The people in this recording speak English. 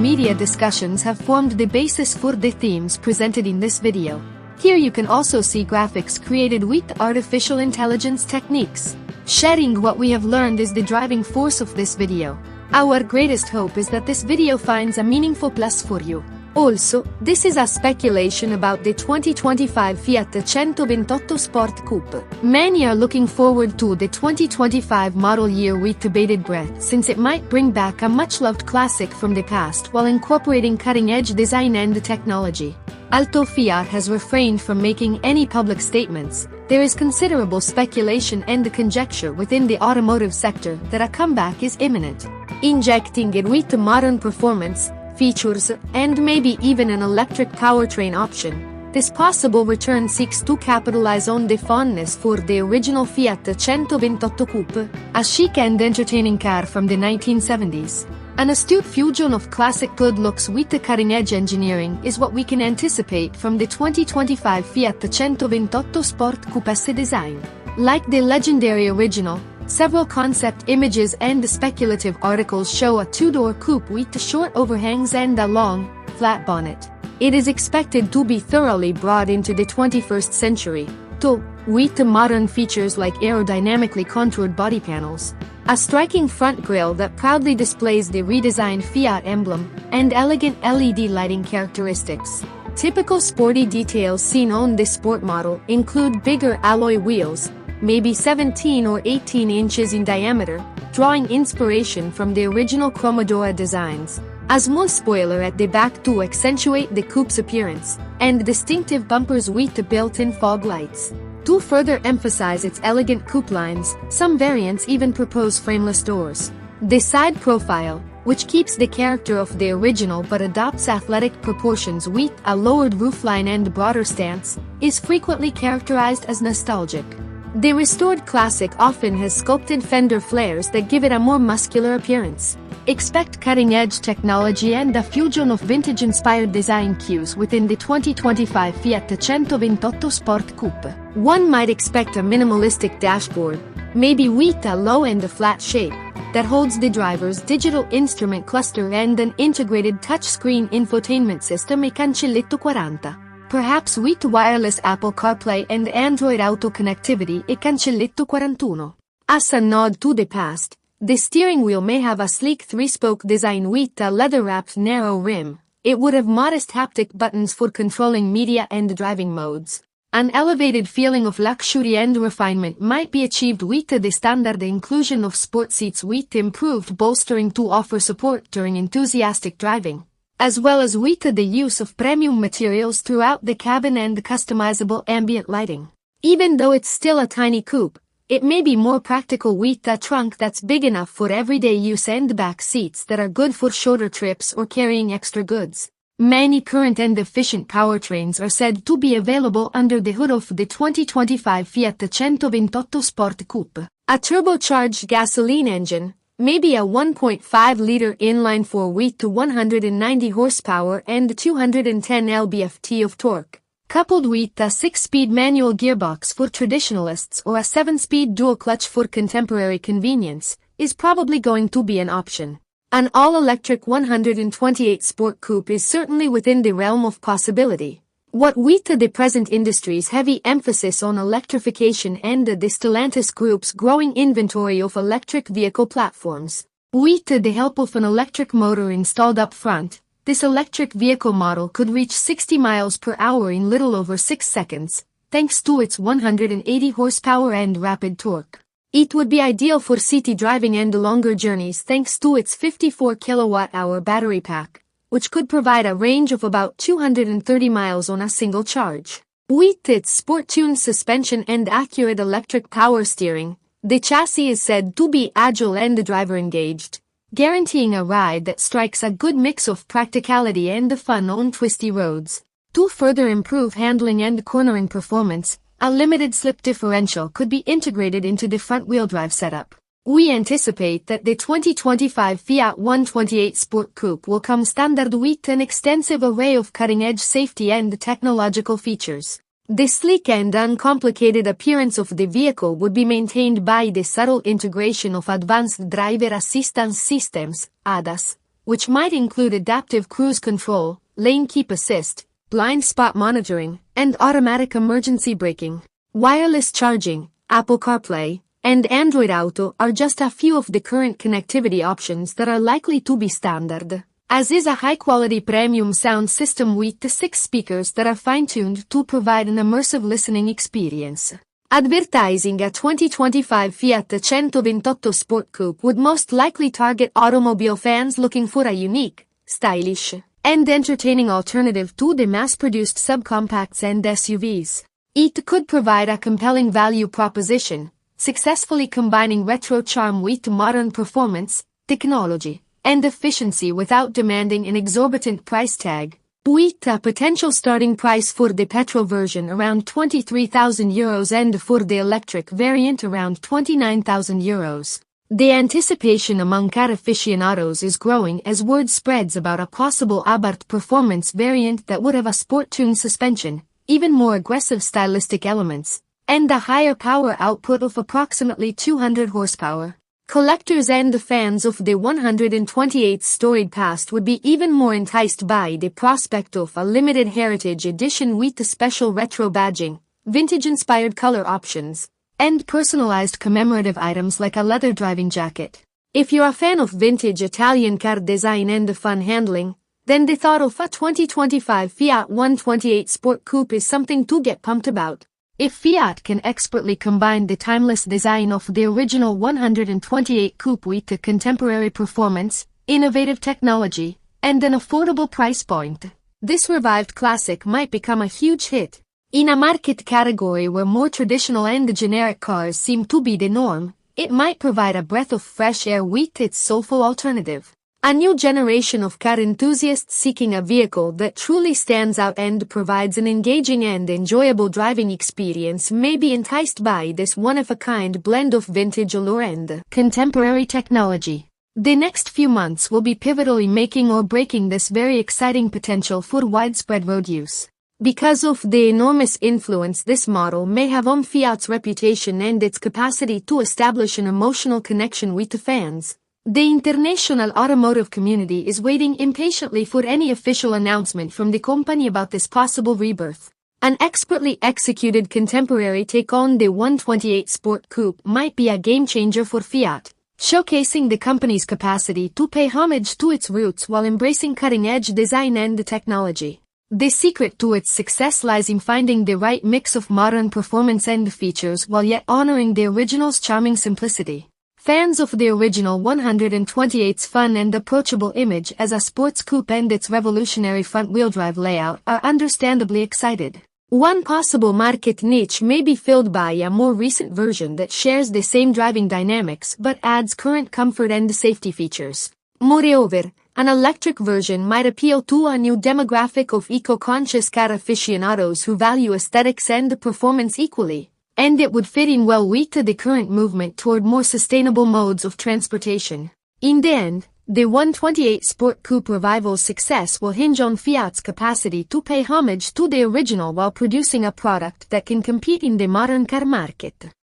media discussions have formed the basis for the themes presented in this video. Here you can also see graphics created with artificial intelligence techniques. Sharing what we have learned is the driving force of this video. Our greatest hope is that this video finds a meaningful plus for you. Also, this is a speculation about the 2025 Fiat 128 Sport Coupe. Many are looking forward to the 2025 model year with bated breath since it might bring back a much-loved classic from the past while incorporating cutting-edge design and technology. Although Fiat has refrained from making any public statements, there is considerable speculation and conjecture within the automotive sector that a comeback is imminent. Injecting it with modern performance, features, and maybe even an electric powertrain option, this possible return seeks to capitalize on the fondness for the original Fiat 128 Coupe, a chic and entertaining car from the 1970s. An astute fusion of classic good looks with the cutting-edge engineering is what we can anticipate from the 2025 Fiat 128 Sport Coupé design. Like the legendary original, several concept images and speculative articles show a two-door coupe with short overhangs and a long, flat bonnet. It is expected to be thoroughly brought into the 21st century, though, with the modern features like aerodynamically contoured body panels, a striking front grille that proudly displays the redesigned Fiat emblem, and elegant LED lighting characteristics. Typical sporty details seen on this sport model include bigger alloy wheels, maybe 17 or 18 inches in diameter, drawing inspiration from the original Commodore designs, a small spoiler at the back to accentuate the coupe's appearance, and distinctive bumpers with the built-in fog lights. To further emphasize its elegant coupe lines, some variants even propose frameless doors. The side profile, which keeps the character of the original but adopts athletic proportions with a lowered roofline and broader stance, is frequently characterized as nostalgic. The restored classic often has sculpted fender flares that give it a more muscular appearance. Expect cutting-edge technology and a fusion of vintage-inspired design cues within the 2025 Fiat 128 Sport Coupe. One might expect a minimalistic dashboard, maybe with a low and a flat shape, that holds the driver's digital instrument cluster and an integrated touchscreen infotainment system e cancelletto 40. Perhaps with wireless Apple CarPlay and Android Auto connectivity e cancelletto 41. As a nod to the past, the steering wheel may have a sleek three-spoke design with a leather-wrapped narrow rim. It would have modest haptic buttons for controlling media and driving modes. An elevated feeling of luxury and refinement might be achieved with the standard inclusion of sport seats with improved bolstering to offer support during enthusiastic driving, as well as with the use of premium materials throughout the cabin and customizable ambient lighting. Even though it's still a tiny coupe, it may be more practical with a trunk that's big enough for everyday use and back seats that are good for shorter trips or carrying extra goods. Many current and efficient powertrains are said to be available under the hood of the 2025 Fiat 128 Sport Coupe. A turbocharged gasoline engine, maybe a 1.5-liter inline-4 with 190 horsepower and 210 lb-ft of torque, coupled with a 6-speed manual gearbox for traditionalists or a 7-speed dual-clutch for contemporary convenience, is probably going to be an option. An all-electric 128 Sport Coupe is certainly within the realm of possibility. What with the present industry's heavy emphasis on electrification and the Stellantis Group's growing inventory of electric vehicle platforms, with the help of an electric motor installed up front, this electric vehicle model could reach 60 miles per hour in little over 6 seconds, thanks to its 180 horsepower and rapid torque. It would be ideal for city driving and longer journeys thanks to its 54 kilowatt-hour battery pack, which could provide a range of about 230 miles on a single charge. With its sport-tuned suspension and accurate electric power steering, the chassis is said to be agile and driver-engaged, guaranteeing a ride that strikes a good mix of practicality and fun on twisty roads. To further improve handling and cornering performance, a limited slip differential could be integrated into the front-wheel drive setup. We anticipate that the 2025 Fiat 128 Sport Coupe will come standard with an extensive array of cutting-edge safety and technological features. The sleek and uncomplicated appearance of the vehicle would be maintained by the subtle integration of Advanced Driver Assistance Systems, ADAS, which might include adaptive cruise control, lane keep assist, blind spot monitoring, and automatic emergency braking. Wireless charging, Apple CarPlay, and Android Auto are just a few of the current connectivity options that are likely to be standard, as is a high-quality premium sound system with 6 speakers that are fine-tuned to provide an immersive listening experience. Advertising a 2025 Fiat 128 Sport Coupe would most likely target automobile fans looking for a unique, stylish, and entertaining alternative to the mass-produced subcompacts and SUVs. It could provide a compelling value proposition, successfully combining retro charm with modern performance, technology, and efficiency without demanding an exorbitant price tag, with a potential starting price for the petrol version around €23,000 and for the electric variant around €29,000. The anticipation among car aficionados is growing as word spreads about a possible Abarth performance variant that would have a sport-tuned suspension, even more aggressive stylistic elements, and a higher power output of approximately 200 horsepower. Collectors and fans of the 128's storied past would be even more enticed by the prospect of a limited heritage edition with the special retro badging, vintage-inspired color options, and personalized commemorative items like a leather driving jacket. If you're a fan of vintage Italian car design and fun handling, then the thought of a 2025 Fiat 128 Sport Coupe is something to get pumped about. If Fiat can expertly combine the timeless design of the original 128 Coupe with the contemporary performance, innovative technology, and an affordable price point, this revived classic might become a huge hit. In a market category where more traditional and generic cars seem to be the norm, it might provide a breath of fresh air with its soulful alternative. A new generation of car enthusiasts seeking a vehicle that truly stands out and provides an engaging and enjoyable driving experience may be enticed by this one-of-a-kind blend of vintage allure and contemporary technology. The next few months will be pivotal in making or breaking this very exciting potential for widespread road use. Because of the enormous influence this model may have on Fiat's reputation and its capacity to establish an emotional connection with the fans, the international automotive community is waiting impatiently for any official announcement from the company about this possible rebirth. An expertly executed contemporary take on the 128 Sport Coupe might be a game-changer for Fiat, showcasing the company's capacity to pay homage to its roots while embracing cutting-edge design and technology. The secret to its success lies in finding the right mix of modern performance and features while yet honoring the original's charming simplicity. Fans of the original 128's fun and approachable image as a sports coupe and its revolutionary front-wheel drive layout are understandably excited. One possible market niche may be filled by a more recent version that shares the same driving dynamics but adds current comfort and safety features. Moreover, an electric version might appeal to a new demographic of eco-conscious car aficionados who value aesthetics and performance equally, and it would fit in well with the current movement toward more sustainable modes of transportation. In the end, the 128 Sport Coupe revival's success will hinge on Fiat's capacity to pay homage to the original while producing a product that can compete in the modern car market.